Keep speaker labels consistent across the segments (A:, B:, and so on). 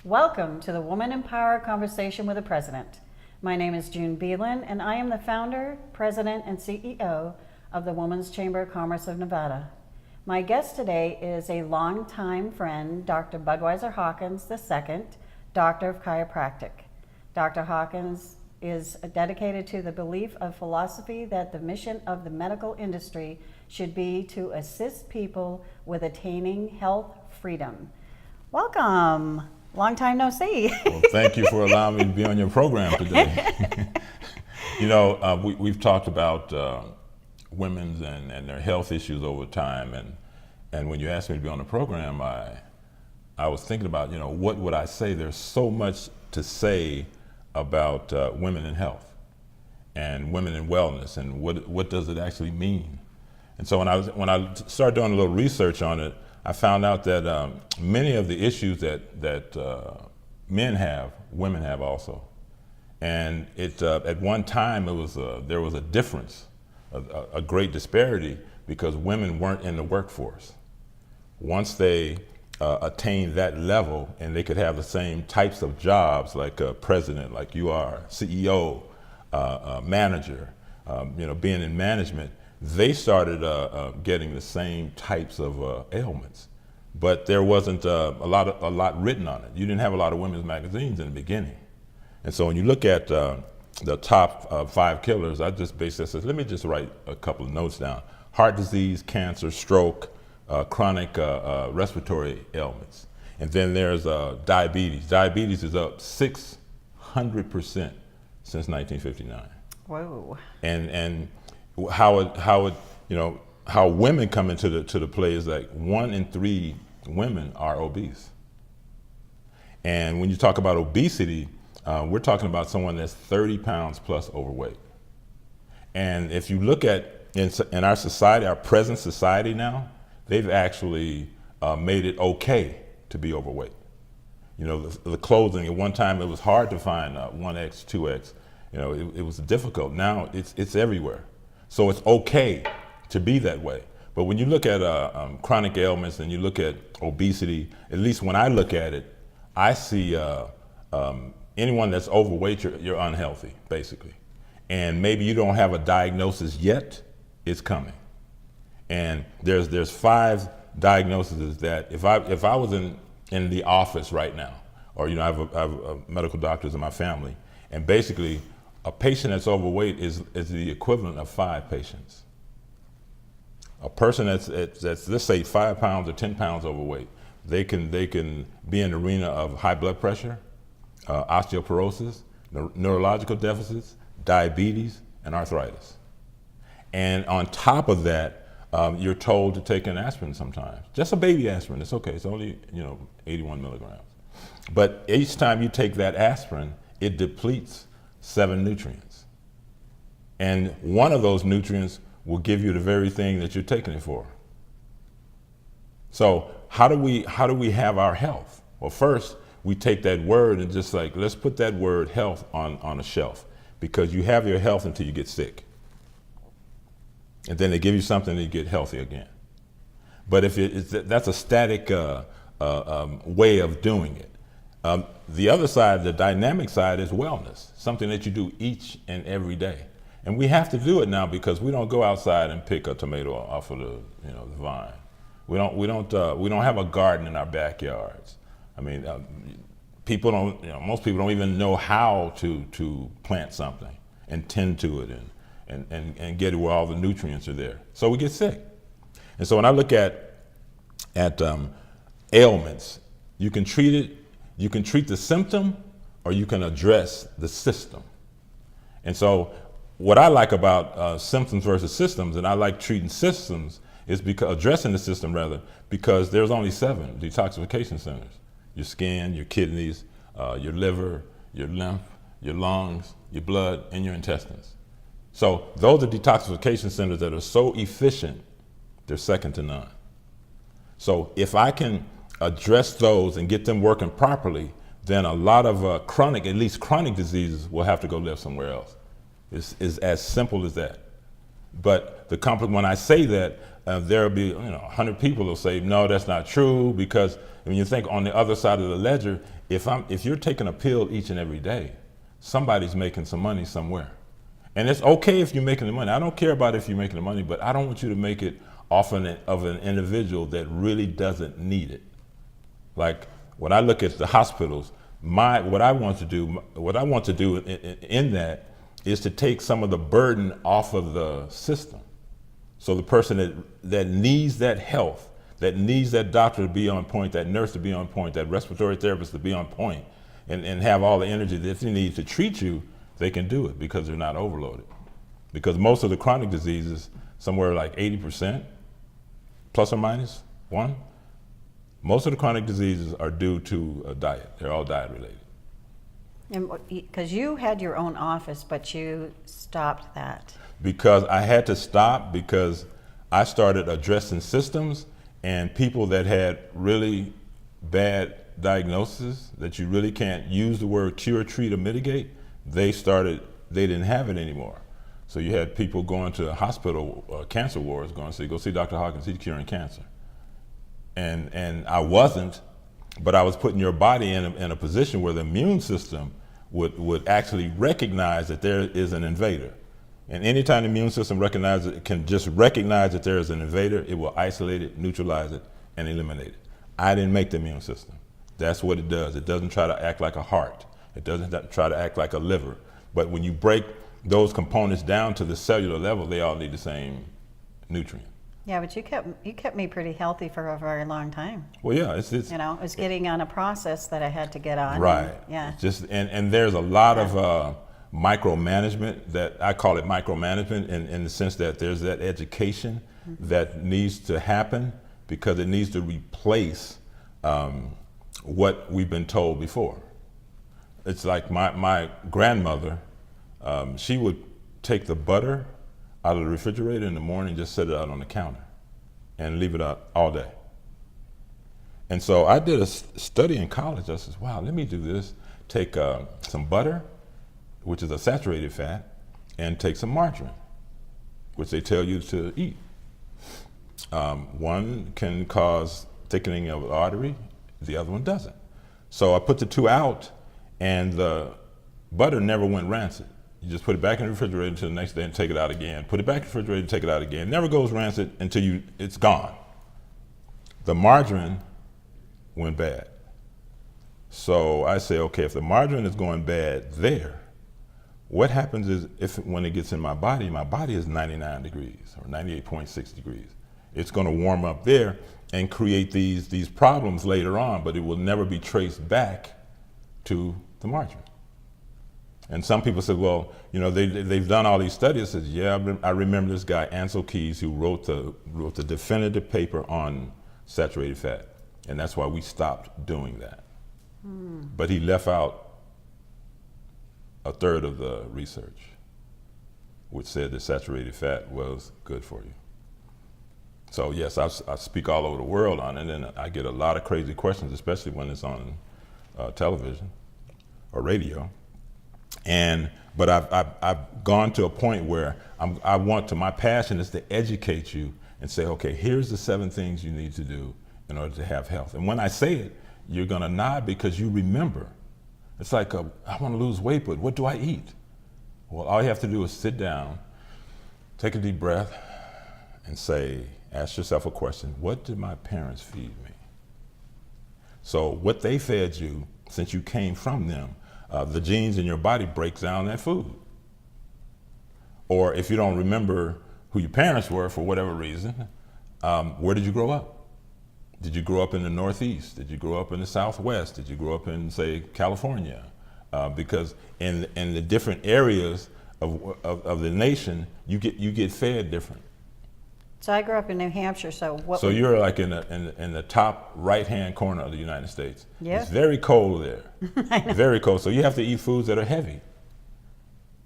A: Welcome to the Woman in Power Conversation with the President. My name is June Beland, and I am the founder, president, and CEO of the Women's Chamber of Commerce of Nevada. My guest today is a longtime friend, Dr. Budweiser Hawkins II, Doctor of Chiropractic. Dr. Hawkins is dedicated to the belief of philosophy that the mission of the medical industry should be to assist people with attaining health freedom. Welcome. Long time no see.
B: Well, thank you for allowing me to be on your program today. You know, we've talked about women's and their health issues over time, and when you asked me to be on the program, I was thinking about, you know, what would I say? There's so much to say about women in health and women in wellness, and what does it actually mean? And so when I started doing a little research on it, I found out that many of the issues that men have, women have also. And at one time there was a difference, a great disparity, because women weren't in the workforce. Once they attained that level and they could have the same types of jobs, like a president, like you are, CEO, manager, you know, being in management, they started getting the same types of ailments, but there wasn't a lot written on it. You didn't have a lot of women's magazines in the beginning, and so when you look at the top 5 killers, I just basically said, let me just write a couple of notes down: heart disease, cancer, stroke, chronic respiratory ailments, and then there's diabetes. Diabetes is up 600% since 1959.
A: Whoa!
B: And how women come into the play is like 1 in 3 women are obese. And when you talk about obesity, we're talking about someone that's 30 pounds plus overweight. And if you look at in our society, our present society now, they've actually made it okay to be overweight. You know, the clothing, at one time it was hard to find 1X, 2X. You know, it was difficult. Now it's everywhere. So it's okay to be that way. But when you look at chronic ailments and you look at obesity, at least when I look at it, I see anyone that's overweight, you're unhealthy, basically. And maybe you don't have a diagnosis yet, it's coming. And there's 5 diagnoses that if I was in the office right now, or you know, I have medical doctors in my family, and basically a patient that's overweight is the equivalent of 5 patients. A person that's let's say 5 pounds or 10 pounds overweight, they can be in the arena of high blood pressure, osteoporosis, neurological deficits, diabetes, and arthritis. And on top of that, you're told to take an aspirin sometimes. Just a baby aspirin, it's okay. It's only 81 milligrams. But each time you take that aspirin, it depletes 7 nutrients. And one of those nutrients will give you the very thing that you're taking it for. So how do we have our health? Well, first, we take that word and just like, let's put that word health on a shelf, because you have your health until you get sick. And then they give you something and you get healthy again. But if that's a static way of doing it. The other side, the dynamic side, is wellness, something that you do each and every day. And we have to do it now because we don't go outside and pick a tomato off of the vine. We don't have a garden in our backyards. I mean, people don't. Most people don't even know how to plant something and tend to it and get it where all the nutrients are there. So we get sick. And so when I look at ailments, you can treat it. You can treat the symptom, or you can address the system. And so what I like about symptoms versus systems, and I like treating systems, is because addressing the system rather, because there's only 7 detoxification centers: your skin, your kidneys, your liver, your lymph, your lungs, your blood, and your intestines. So those are detoxification centers that are so efficient, they're second to none. So if I can address those and get them working properly, then a lot of chronic, at least chronic diseases, will have to go live somewhere else. It's as simple as that. But when I say that, there'll be 100 people will say, no, that's not true, because when you think on the other side of the ledger, if you're taking a pill each and every day, somebody's making some money somewhere. And it's okay if you're making the money. I don't care about if you're making the money, but I don't want you to make it off of an individual that really doesn't need it. Like when I look at the hospitals, what I want to do in that is to take some of the burden off of the system. So the person that needs that health, that needs that doctor to be on point, that nurse to be on point, that respiratory therapist to be on point, and have all the energy that they need to treat you, they can do it because they're not overloaded. Because most of the chronic diseases, somewhere like 80%, plus or minus one, most of the chronic diseases are due to a diet. They're all diet related.
A: And because you had your own office, but you stopped that.
B: Because I had to stop, because I started addressing systems, and people that had really bad diagnosis that you really can't use the word cure, treat, or mitigate, they didn't have it anymore. So you had people going to hospital cancer wards going to say, go see Dr. Hawkins, he's curing cancer. And I wasn't, but I was putting your body in a position where the immune system would actually recognize that there is an invader. And anytime the immune system can just recognize that there is an invader, it will isolate it, neutralize it, and eliminate it. I didn't make the immune system. That's what it does. It doesn't try to act like a heart. It doesn't try to act like a liver. But when you break those components down to the cellular level, they all need the same nutrient.
A: Yeah, but you kept me pretty healthy for a very long time.
B: Well, yeah, it's
A: it was getting on a process that I had to get on.
B: Right.
A: Yeah.
B: And there's a lot of micromanagement, that I call it micromanagement, in the sense that there's that education that needs to happen, because it needs to replace what we've been told before. It's like my grandmother, she would take the butter out of the refrigerator in the morning, just set it out on the counter and leave it out all day. And so I did a study in college. I said, wow, let me do this. Take some butter, which is a saturated fat, and take some margarine, which they tell you to eat. One can cause thickening of the artery, the other one doesn't. So I put the two out, and the butter never went rancid. You just put it back in the refrigerator until the next day and take it out again. Put it back in the refrigerator and take it out again. It never goes rancid until it's gone. The margarine went bad. So I say, okay, if the margarine is going bad there, what happens is when it gets in my body is 99 degrees or 98.6 degrees. It's going to warm up there and create these problems later on, but it will never be traced back to the margarine. And some people said, well, they've done all these studies. Says, yeah, I remember this guy, Ansel Keys, who wrote the definitive paper on saturated fat. And that's why we stopped doing that. But he left out a third of the research, which said that saturated fat was good for you. So yes, I speak all over the world on it, and I get a lot of crazy questions, especially when it's on television or radio. But I've gone to a point where my passion is to educate you and say, okay, here's the 7 things you need to do in order to have health. And when I say it, you're gonna nod because you remember. It's like, I wanna lose weight, but what do I eat? Well, all you have to do is sit down, take a deep breath, and ask yourself a question: what did my parents feed me? So what they fed you, since you came from them, the genes in your body breaks down that food. Or if you don't remember who your parents were for whatever reason, where did you grow up? Did you grow up in the Northeast? Did you grow up in the Southwest? Did you grow up in, say, California? Because in the different areas of the nation, you get fed different.
A: So I grew up in New Hampshire. So
B: you're like in the top right-hand corner of the United States.
A: Yeah.
B: It's very cold there. Very cold. So you have to eat foods that are heavy.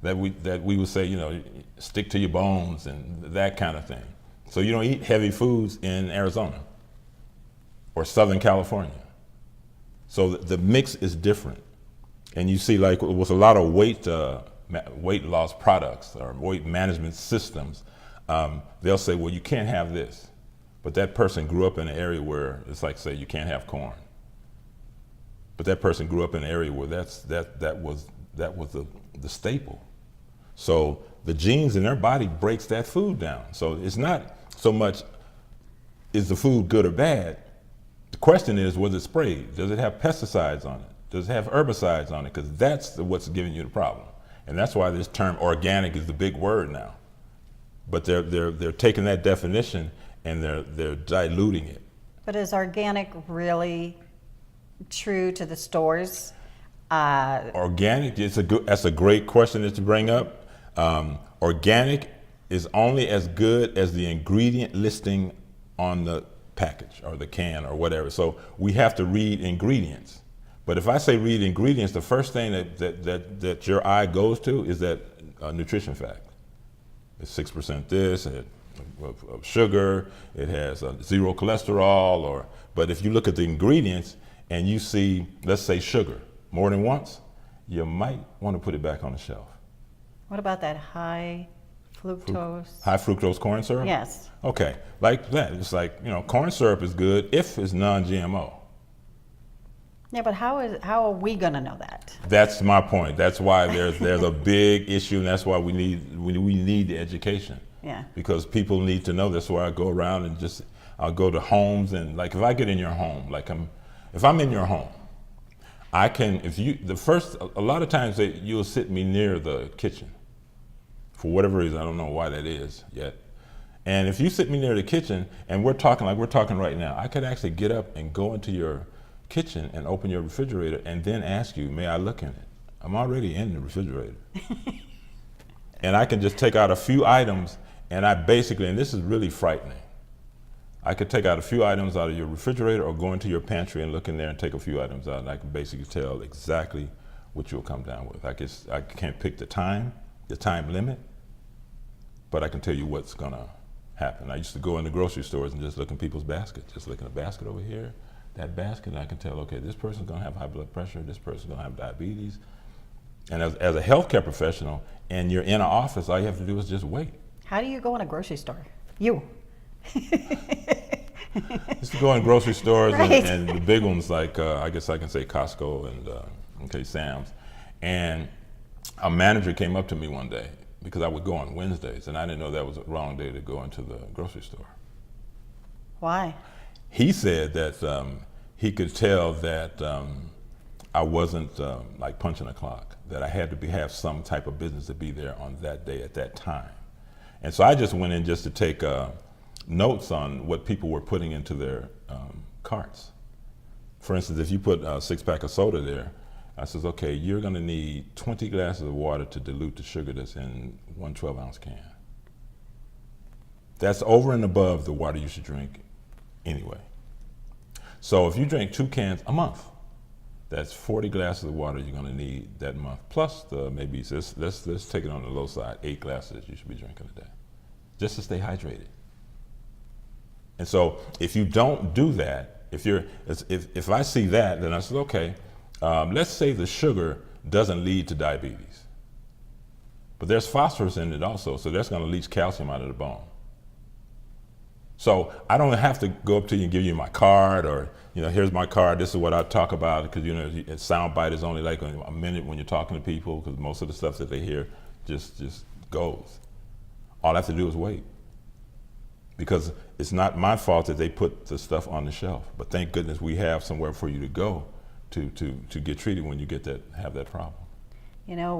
B: That we would say, stick to your bones and that kind of thing. So you don't eat heavy foods in Arizona or Southern California. So the mix is different. And you see, like with a lot of weight loss products or weight management systems, they'll say, well, you can't have this. But that person grew up in an area where it's like, say, you can't have corn. But that person grew up in an area where that was the staple. So the genes in their body breaks that food down. So it's not so much, is the food good or bad? The question is, was it sprayed? Does it have pesticides on it? Does it have herbicides on it? Because that's what's giving you the problem. And that's why this term organic is the big word now. But they're taking that definition and they're diluting it.
A: But is organic really true to the stores?
B: Organic, that's a great question that you bring up. Organic is only as good as the ingredient listing on the package or the can or whatever. So we have to read ingredients. But if I say read ingredients, the first thing that your eye goes to is that nutrition fact. It's 6% this, of sugar, it has 0 cholesterol, but if you look at the ingredients and you see, let's say sugar, more than once, you might want to put it back on the shelf.
A: What about that high fructose?
B: High fructose corn syrup?
A: Yes.
B: Okay, like that. It's like, corn syrup is good if it's non-GMO.
A: Yeah, but how are we going to know that?
B: That's my point. That's why there's a big issue, and that's why we need the education.
A: Yeah.
B: Because people need to know. That's why I go around and I'll go to homes, and like if I get in your home, if I'm in your home, I can, a lot of times you'll sit me near the kitchen. For whatever reason, I don't know why that is yet. And if you sit me near the kitchen and we're talking like we're talking right now, I could actually get up and go into your kitchen and open your refrigerator and then ask you, may I look in it? I'm already in the refrigerator. And I can just take out a few items, and and this is really frightening, I could take out a few items out of your refrigerator or go into your pantry and look in there and take a few items out, and I can basically tell exactly what you'll come down with. I can't pick the time limit, but I can tell you what's gonna happen. I used to go in the grocery stores and just look in people's baskets, just look in a basket over here, that basket, and I can tell, okay, this person's gonna have high blood pressure, this person's gonna have diabetes. And as a healthcare professional, and you're in an office, all you have to do is just wait.
A: How do you go in a grocery store? You.
B: Just to go in grocery stores
A: Right.
B: and the big ones like, I guess I can say Costco and Sam's. And a manager came up to me one day because I would go on Wednesdays, and I didn't know that was a wrong day to go into the grocery store.
A: Why?
B: He said that he could tell that I wasn't like punching a clock, that I had to have some type of business to be there on that day at that time. And so I just went in just to take notes on what people were putting into their carts. For instance, if you put a 6-pack of soda there, I says, okay, you're gonna need 20 glasses of water to dilute the sugar that's in one 12-ounce can. That's over and above the water you should drink anyway. So if you drink 2 cans a month, that's 40 glasses of water you're gonna need that month. Plus maybe, let's take it on the low side, 8 glasses you should be drinking a day, just to stay hydrated. And so if you don't do that, if I see that, then I said, okay, let's say the sugar doesn't lead to diabetes, but there's phosphorus in it also, so that's gonna leach calcium out of the bone. So I don't have to go up to you and give you my card, or here's my card, this is what I talk about, because a sound bite is only like a minute when you're talking to people, because most of the stuff that they hear just goes. All I have to do is wait, because it's not my fault that they put the stuff on the shelf, but thank goodness we have somewhere for you to go to get treated when you have that problem.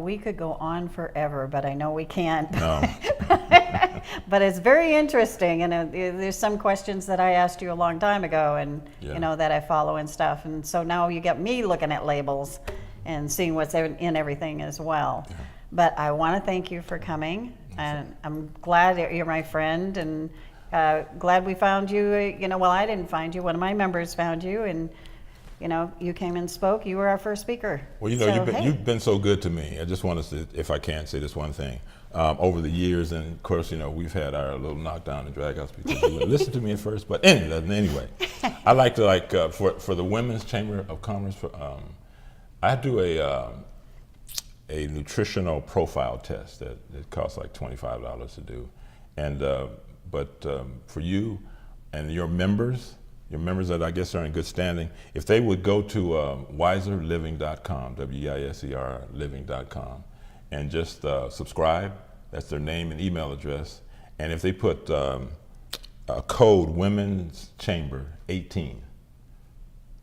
A: We could go on forever, but I know we can't.
B: No.
A: But it's very interesting, and there's some questions that I asked you a long time ago, and
B: Yeah.
A: that I follow and stuff, and so now you get me looking at labels and seeing what's in everything as well.
B: Yeah.
A: But I want to thank you for coming, and I'm glad that you're my friend, and glad we found you. Well, I didn't find you; one of my members found you, and you came and spoke. You were our first speaker.
B: Well, you've been so good to me. I just want to, if I can, say this one thing. Over the years, and of course, we've had our little knockdown and drag outs because you wouldn't listen to me at first. But anyway, I like to for the Women's Chamber of Commerce. I do a nutritional profile test that costs like $25 to do, And for you and your members that I guess are in good standing, if they would go to wiserliving.com, W-I-S-E-R living.com, and just subscribe. That's their name and email address. And if they put a code Women's Chamber 18,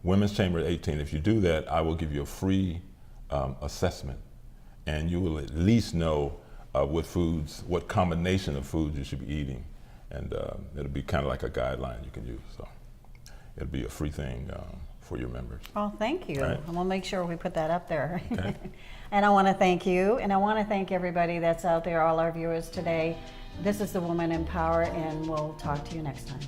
B: Women's Chamber 18, if you do that, I will give you a free assessment, and you will at least know what combination of foods you should be eating. And it'll be kind of like a guideline you can use. So it'll be a free thing for your members.
A: Well, thank you.
B: Right.
A: And we'll make sure we put that up there.
B: Okay.
A: And I want to thank you, and I want to thank everybody that's out there, all our viewers today. This is the Woman in Power, and we'll talk to you next time.